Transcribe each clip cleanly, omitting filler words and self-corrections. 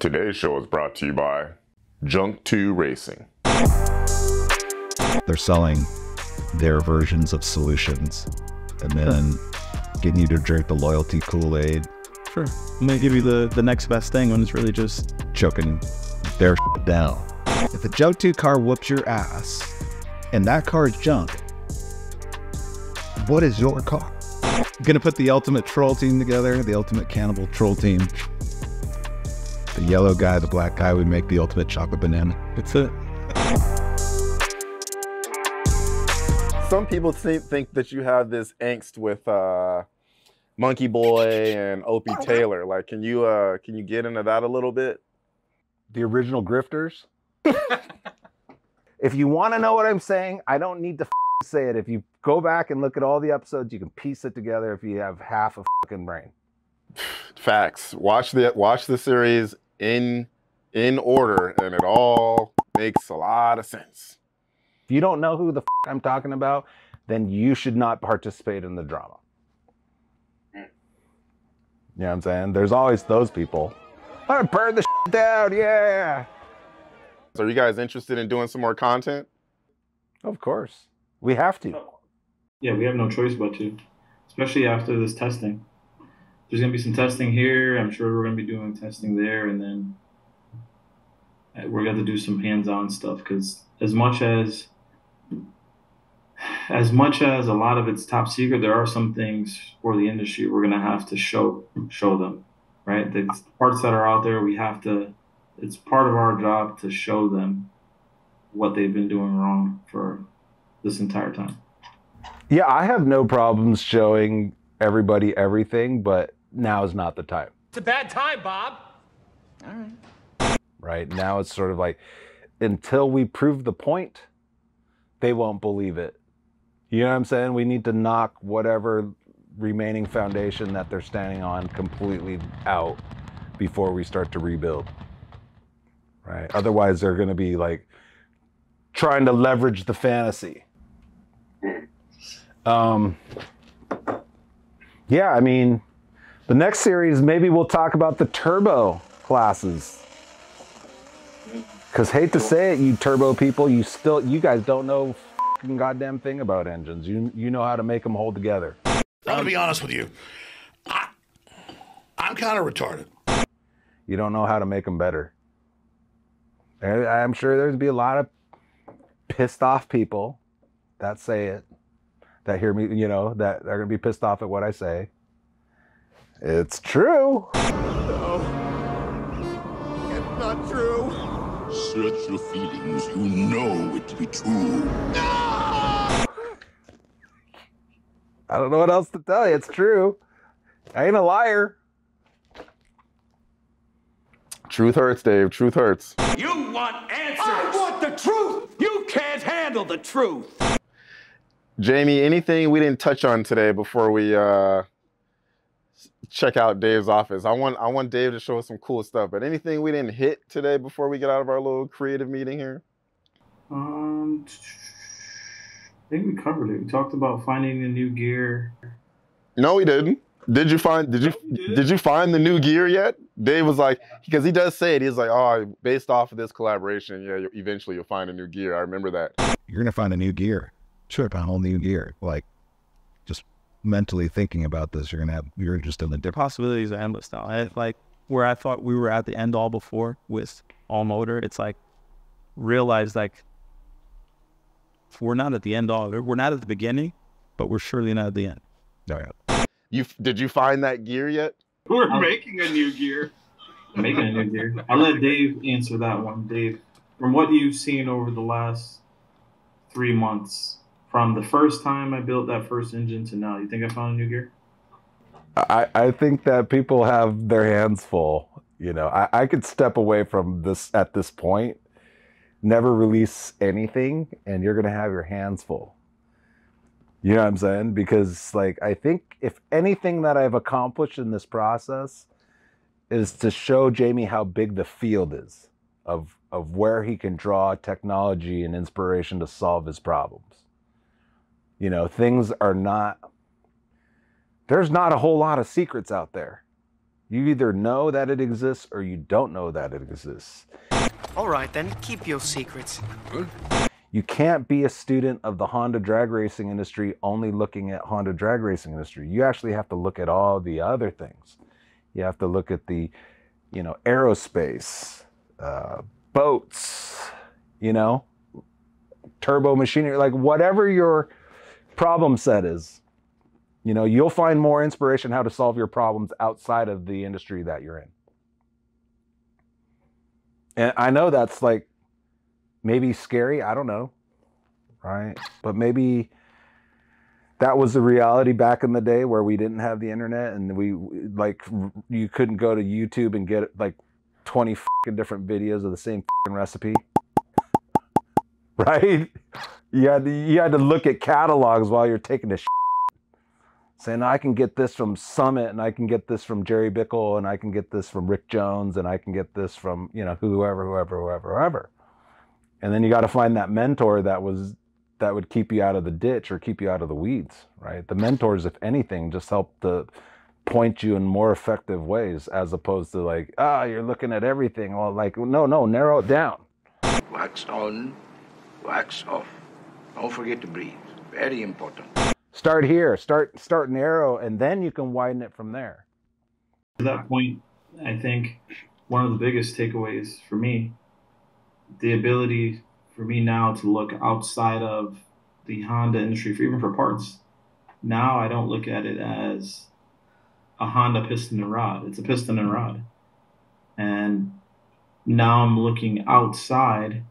Today's show is brought to you by Skunk2's Racing. They're selling their versions of solutions and then getting you to drink the loyalty Kool-Aid. Sure. I'm going to give you the next best thing when it's really just choking their down. If a Skunk2 car whoops your ass and that car is junk, what is your car? I'm going to put the ultimate troll team together, the ultimate cannibal troll team. The yellow guy, the black guy, we make the ultimate chocolate banana. That's it. Some people think that you have this angst with Monkey Boy and Opie Taylor. Like, can you get into that a little bit? The original grifters? If you want to know what I'm saying, I don't need to say it. If you go back and look at all the episodes, you can piece it together if you have half a fucking brain. Facts. Watch the series in order, and it all makes a lot of sense. If you don't know who the I'm talking about, then you should not participate in the drama. You know what I'm saying? There's always those people. I'm gonna burn the down, yeah. So are you guys interested in doing some more content? Of course. We have to. Yeah, we have no choice but to, especially after this testing. There's going to be some testing here. I'm sure we're going to be doing testing there, and then we're going to do some hands-on stuff, because as much as a lot of it's top secret, there are some things for the industry we're going to have to show them, right? The parts that are out there, it's part of our job to show them what they've been doing wrong for this entire time. Yeah, I have no problems showing everybody everything, but now is not the time. It's a bad time, Bob. All right. Right now it's sort of like, until we prove the point, they won't believe it. You know what I'm saying? We need to knock whatever remaining foundation that they're standing on completely out before we start to rebuild. Right? Otherwise, they're going to be like trying to leverage the fantasy. Yeah, I mean, the next series, maybe we'll talk about the turbo classes. Because hate to say it, you turbo people, you guys don't know fucking goddamn thing about engines. You know how to make them hold together. I'm gonna be honest with you. I'm kind of retarded. You don't know how to make them better. I'm sure there's be a lot of pissed off people that say it, that hear me, you know, that are gonna be pissed off at what I say. It's true. No, it's not true. Search your feelings. You know it to be true. I don't know what else to tell you. It's true. I ain't a liar. Truth hurts, Dave. Truth hurts. You want answers. I want the truth. You can't handle the truth. Jamie, anything we didn't touch on today before we check out Dave's office? I want Dave to show us some cool stuff, but anything we didn't hit today before we get out of our little creative meeting here? I think we covered it. We talked about finding the new gear. No, we didn't. Did you find the new gear yet? Dave was like, because he does say it, he's like, oh, based off of this collaboration, yeah, eventually you'll find a new gear. I remember that. You're going to find a new gear. Sure, find a whole new gear. Like, just mentally thinking about this, you're just in the different possibilities are endless now. Like, where I thought we were at the end all before with all motor, it's like, realize like, we're not at the end all. We're not at the beginning, but we're surely not at the end. Oh, yeah. Did you find that gear yet? We're making a new gear. Making a new gear. I'll let Dave answer that one. Dave, from what you've seen over the last 3 months, from the first time I built that first engine to now, you think I found a new gear? I think that people have their hands full. You know, I could step away from this at this point, never release anything, and you're going to have your hands full. You know what I'm saying? Because, like, I think if anything that I've accomplished in this process is to show Jamie how big the field is of where he can draw technology and inspiration to solve his problems. You know, things are not, there's not a whole lot of secrets out there. You either know that it exists or you don't know that it exists. All right, then, keep your secrets. You can't be a student of the Honda drag racing industry only looking at Honda drag racing industry. You actually have to look at all the other things. You have to look at the, you know, aerospace, boats, you know, turbo machinery, like whatever your problem set is, you know, you'll find more inspiration how to solve your problems outside of the industry that you're in. And I know that's like maybe scary, I don't know, right? But maybe that was the reality back in the day where we didn't have the internet and we like you couldn't go to YouTube and get like 20 different videos of the same recipe. Right? You had to look at catalogs while you're taking a saying, I can get this from Summit, and I can get this from Jerry Bickle, and I can get this from Rick Jones, and I can get this from, you know, whoever. And then you got to find that mentor that would keep you out of the ditch or keep you out of the weeds, right? The mentors, if anything, just help to point you in more effective ways, as opposed to like, you're looking at everything. Well, like, no, narrow it down. Wax on, wax off. Don't forget to breathe. Very important. Start here, start narrow, and then you can widen it from there. To that point, I think one of the biggest takeaways for me, the ability for me now to look outside of the Honda industry, even for parts. Now I don't look at it as a Honda piston and rod. It's a piston and rod. And now I'm looking outside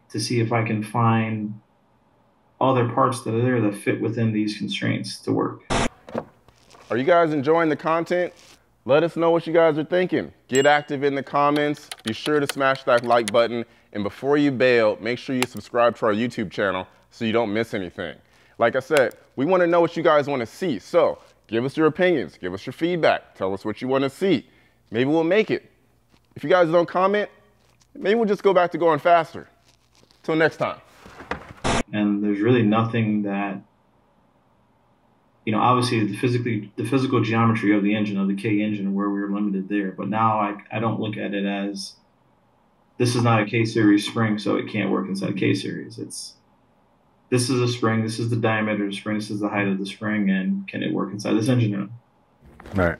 to see if I can find other parts that are there that fit within these constraints to work. Are you guys enjoying the content? Let us know what you guys are thinking. Get active in the comments. Be sure to smash that like button. And before you bail, make sure you subscribe to our YouTube channel so you don't miss anything. Like I said, we want to know what you guys want to see. So give us your opinions. Give us your feedback. Tell us what you want to see. Maybe we'll make it. If you guys don't comment, maybe we'll just go back to going faster. Till next time. And there's really nothing that, you know, obviously the physical geometry of the engine, of the K engine, where we were limited there. But now I don't look at it as, this is not a K-series spring, so it can't work inside a K-series. This is a spring, this is the diameter of the spring, this is the height of the spring, and can it work inside this engine room? Right.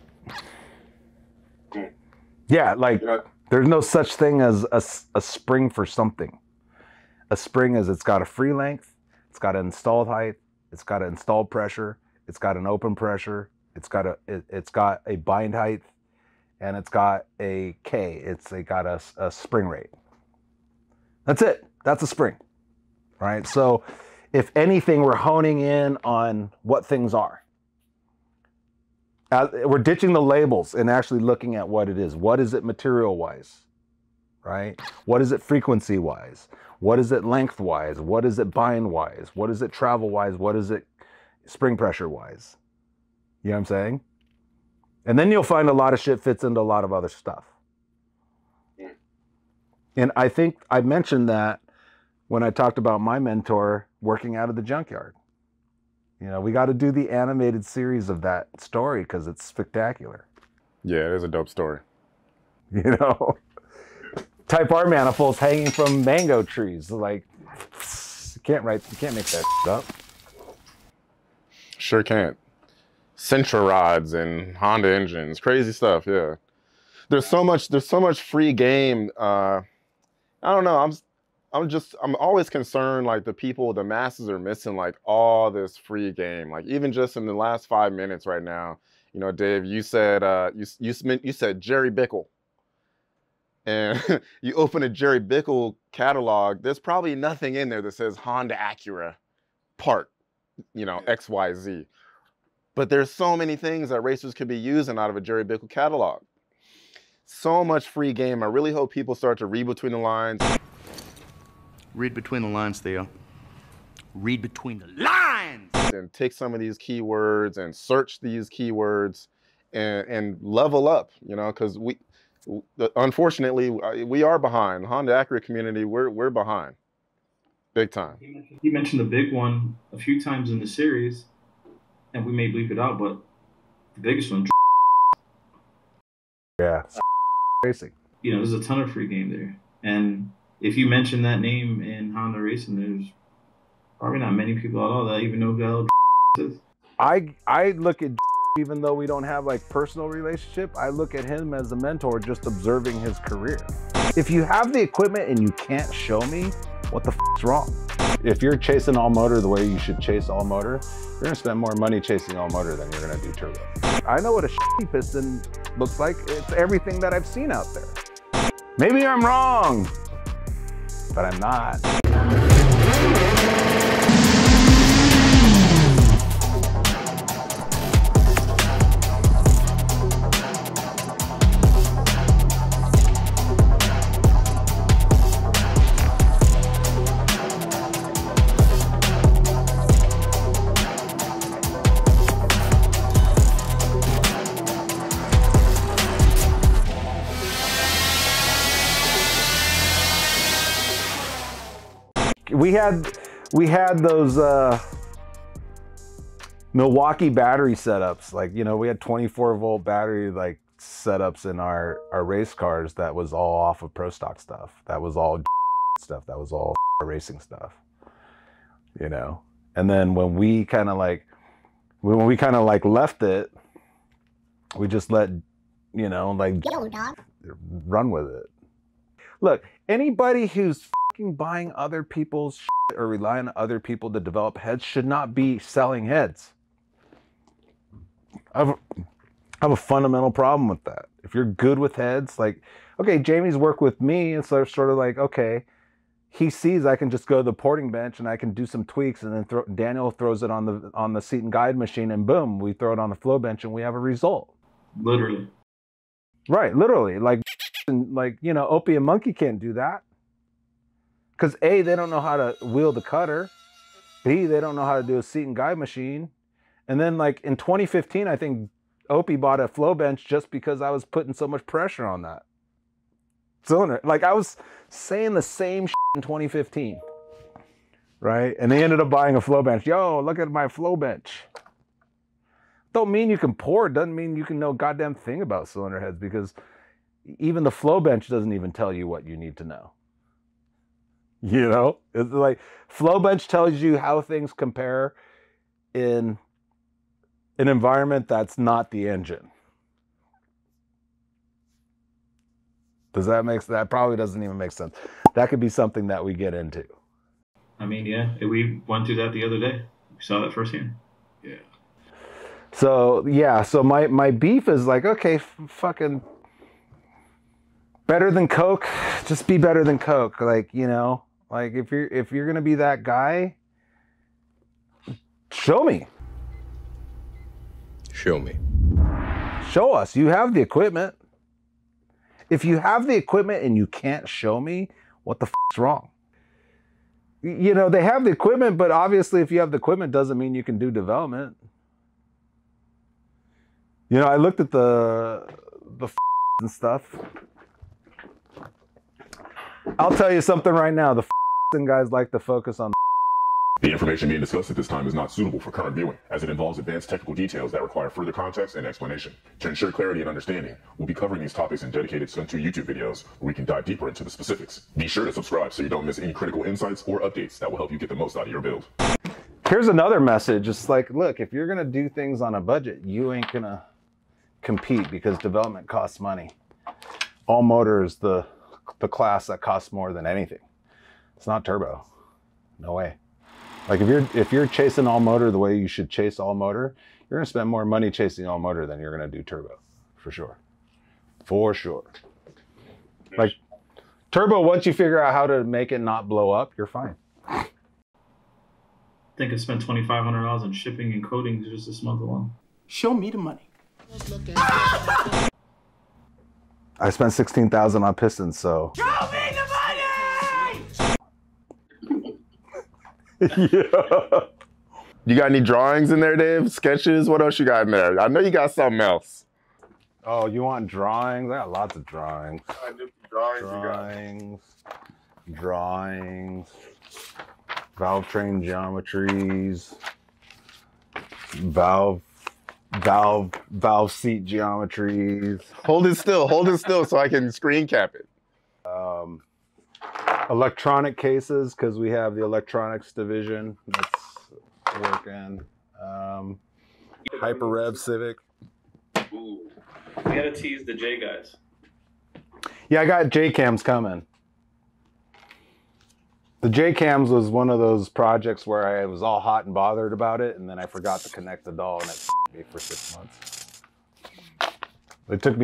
Yeah, like there's no such thing as a spring for something. A spring is, it's got a free length, it's got an installed height, it's got an installed pressure, it's got an open pressure, it's got a bind height, and it's got a K. It's got a spring rate. That's it. That's a spring, right? So if anything, we're honing in on what things are. We're ditching the labels and actually looking at what it is. What is it material-wise, right? What is it frequency-wise? What is it length-wise? What is it bind-wise? What is it travel-wise? What is it spring pressure-wise? You know what I'm saying? And then you'll find a lot of shit fits into a lot of other stuff. And I think I mentioned that when I talked about my mentor working out of the junkyard. You know, we got to do the animated series of that story because it's spectacular. Yeah, it is a dope story. You know? Type R manifolds hanging from mango trees. Like, you can't make that up. Sure can't. Sentra rods and Honda engines, crazy stuff. Yeah, there's so much free game. I don't know. I'm always concerned, like the masses are missing like all this free game. Like even just in the last 5 minutes right now, you know, Dave, you said you said Jerry Bickle. And you open a Jerry Bickle catalog, there's probably nothing in there that says Honda Acura part, you know, XYZ. But there's so many things that racers could be using out of a Jerry Bickle catalog. So much free game. I really hope people start to read between the lines. Read between the lines, Theo. Read between the lines! And take some of these keywords and search these keywords and level up, you know, because unfortunately, we are behind. The Honda Acura community, we're behind. Big time. He mentioned the big one a few times in the series, and we may bleep it out, but the biggest one, Yeah, racing. You know, there's a ton of free game there. And if you mention that name in Honda racing, there's probably not many people at all that even know who the hell is. I look at, even though we don't have like personal relationship, I look at him as a mentor, just observing his career. If you have the equipment and you can't show me, what the f***'s wrong? If you're chasing all motor the way you should chase all motor, you're gonna spend more money chasing all motor than you're gonna do turbo. I know what a shitty piston looks like. It's everything that I've seen out there. Maybe I'm wrong, but I'm not. We had those Milwaukee battery setups. Like, you know, we had 24-volt battery like setups in our race cars that was all off of pro stock stuff. That was all stuff. That was all racing stuff. You know. And then when we kind of like left it, we just let, you know, like run with it. Look, anybody who's buying other people's shit or relying on other people to develop heads should not be selling heads. I have a fundamental problem with that. If you're good with heads, like, okay, Jamie's worked with me, and so sort of like, okay, he sees I can just go to the porting bench and I can do some tweaks, and then Daniel throws it on the seat and guide machine, and boom, we throw it on the flow bench and we have a result. Literally. Right, literally. Like, you know, Opie and Monkey can't do that. Because A, they don't know how to wheel the cutter. B, they don't know how to do a seat and guide machine. And then like in 2015, I think Opie bought a flow bench just because I was putting so much pressure on that cylinder. Like I was saying the same shit in 2015, right? And they ended up buying a flow bench. Yo, look at my flow bench. Don't mean you can pour, doesn't mean you can know a goddamn thing about cylinder heads, because even the flow bench doesn't even tell you what you need to know. You know, it's like flow bench tells you how things compare in an environment that's not the engine. Does that make sense? That probably doesn't even make sense. That could be something that we get into. I mean, yeah, we went through that the other day. We saw that firsthand. Yeah. So yeah, so my beef is like, okay, fucking better than Coke, just be better than Coke. Like, you know, like if you're gonna be that guy, show me. Show me. Show us. You have the equipment. If you have the equipment and you can't show me, what the f***'s wrong? You know, they have the equipment, but obviously if you have the equipment doesn't mean you can do development. You know, I looked at the and stuff. I'll tell you something right now. The guys like to focus on The information being discussed at this time is not suitable for current viewing, as it involves advanced technical details that require further context and explanation. To ensure clarity and understanding, we'll be covering these topics in dedicated Skunk2 YouTube videos, where we can dive deeper into the specifics. Be sure to subscribe so you don't miss any critical insights or updates that will help you get the most out of your build. Here's another message. It's like, look, if you're gonna do things on a budget, you ain't gonna compete, because development costs money. All motor is the class that costs more than anything. It's not turbo. No way. Like if you're chasing all motor the way you should chase all motor, you're gonna spend more money chasing all motor than you're gonna do turbo, for sure. For sure. Like turbo, once you figure out how to make it not blow up, you're fine. I think I spent $2,500 on shipping and coatings just this month alone. Show me the money. I spent $16,000 on pistons, so. Show me the money! Yeah. You got any drawings in there, Dave? Sketches? What else you got in there? I know you got something else. Oh, you want drawings? I got lots of drawings. Drawings. Valve train geometries. Valve valve seat geometries. Hold it still so I can screen cap it. Electronic cases, because we have the electronics division that's working. Hyper Rev Civic. Ooh. We gotta tease the J guys. Yeah, I got J-cams coming. The J-cams was one of those projects where I was all hot and bothered about it, and then I forgot to connect the doll, and it f***ed me for 6 months. It took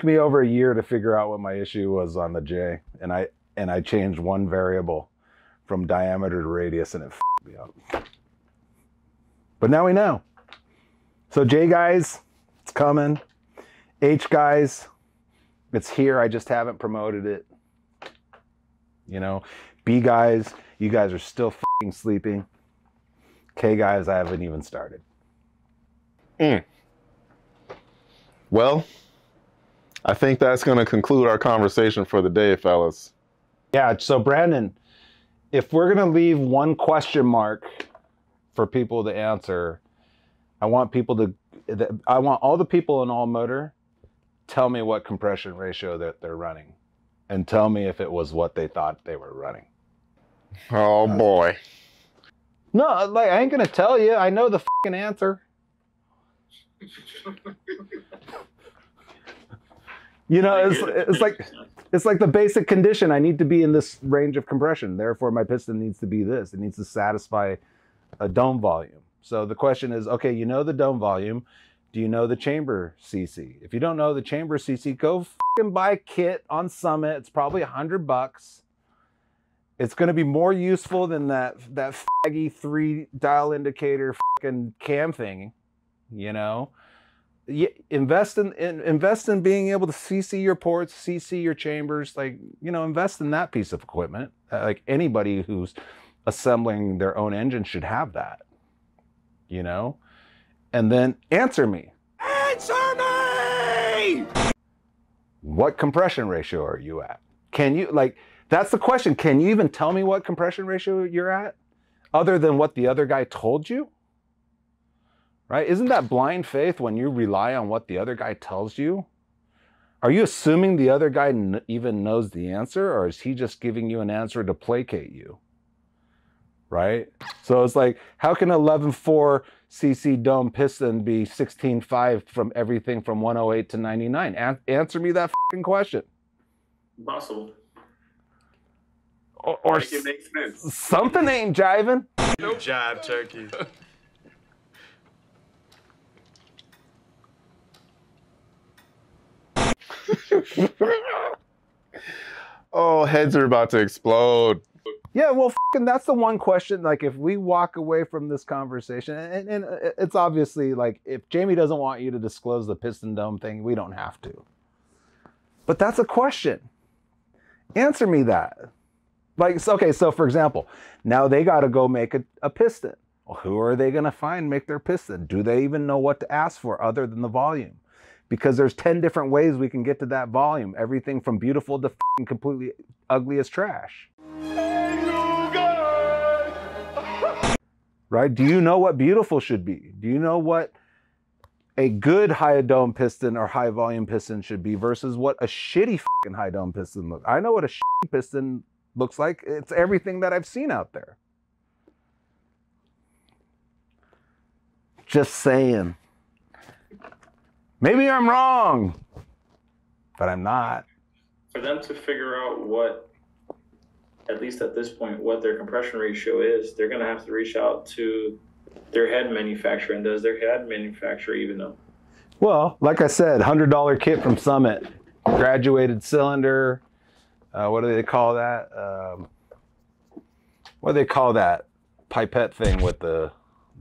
me over a year to figure out what my issue was on the J, and I changed one variable from diameter to radius, and it f***ed me up. But now we know. So J guys, it's coming. H guys, it's here. I just haven't promoted it. You know, B guys, you guys are still f***ing sleeping. K guys, I haven't even started. Well, I think that's going to conclude our conversation for the day, fellas. Yeah, so Brandon, if we're going to leave one question mark for people to answer, I want all the people in All Motor tell me what compression ratio that they're running, and tell me if it was what they thought they were running. Oh boy. No, like, I ain't gonna tell you. I know the fucking answer. You know, it's like the basic condition. I need to be in this range of compression. Therefore, my piston needs to be this. It needs to satisfy a dome volume. So the question is, okay, you know the dome volume. Do you know the chamber CC? If you don't know the chamber CC, go fucking buy a kit on Summit. It's probably $100. It's going to be more useful than that faggy 3 dial indicator fucking cam thing. You know, invest in being able to CC your ports, CC your chambers. Like, you know, invest in that piece of equipment. Like, anybody who's assembling their own engine should have that. You know. And then answer me. Answer me! What compression ratio are you at? Can you, like, that's the question. Can you even tell me what compression ratio you're at? Other than what the other guy told you? Right? Isn't that blind faith when you rely on what the other guy tells you? Are you assuming the other guy even knows the answer, or is he just giving you an answer to placate you? Right? So it's like, how can 11.4 cc dome piston be 16.5 from everything from 108 to 99? Answer me that fucking question. Possible. Or make it make sense. Something ain't jiving. Nope. Jive turkey. Oh, heads are about to explode. Yeah, well, fucking that's the one question. Like, if we walk away from this conversation, and it's obviously like, if Jamie doesn't want you to disclose the piston dome thing, we don't have to. But that's a question. Answer me that. Like, okay, so for example, now they got to go make a piston. Well, who are they going to find make their piston? Do they even know what to ask for other than the volume? Because there's 10 different ways we can get to that volume. Everything from beautiful to fucking completely ugly as trash. Right? Do you know what beautiful should be? Do you know what a good high dome piston or high volume piston should be versus what a shitty fucking high dome piston looks? I know what a shitty piston looks like. It's everything that I've seen out there. Just saying. Maybe I'm wrong, but I'm not. For them to figure out what, at least at this point, what their compression ratio is, they're going to have to reach out to their head manufacturer. And does their head manufacturer even know? Well, like I said, $100 kit from Summit, graduated cylinder. What do they call that? What do they call that pipette thing with the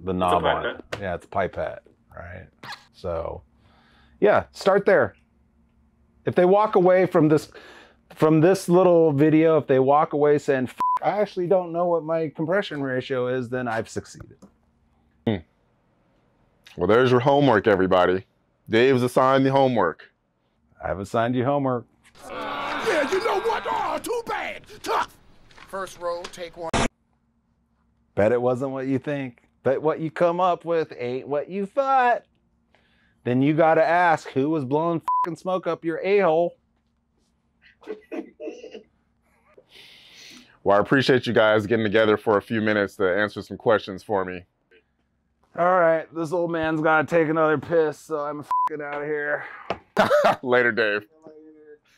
knob on it? Yeah, it's a pipette, right? So, yeah, start there. If they walk away from this little video, if they walk away saying, I actually don't know what my compression ratio is, then I've succeeded. Well, there's your homework, everybody. Dave's assigned the homework. I've assigned you homework. Yeah, you know what? Oh, too bad. Tough. First row, take one. Bet it wasn't what you think. Bet what you come up with ain't what you thought. then you got to ask who was blowing fucking smoke up your a-hole. Well, I appreciate you guys getting together for a few minutes to answer some questions for me. All right, this old man's got to take another piss, so I'm fucking out of here. Later, Dave.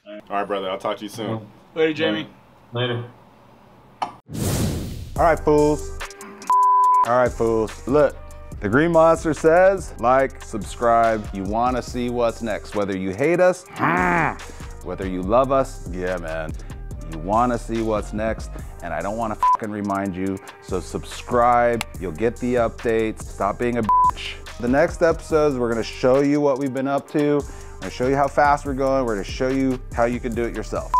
All right, brother. I'll talk to you soon. Later, Jamie. Later. All right, fools. All right, fools. Look, the Green Monster says, like, subscribe. You want to see what's next. Whether you hate us, whether you love us, yeah, man. You want to see what's next, and I don't want to fucking remind you. So subscribe. You'll get the updates. Stop being a bitch. The next episodes, we're going to show you what we've been up to. We're going to show you how fast we're going. We're going to show you how you can do it yourself.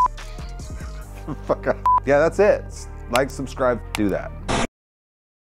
Fuck up. Yeah, that's it. Like, subscribe, do that.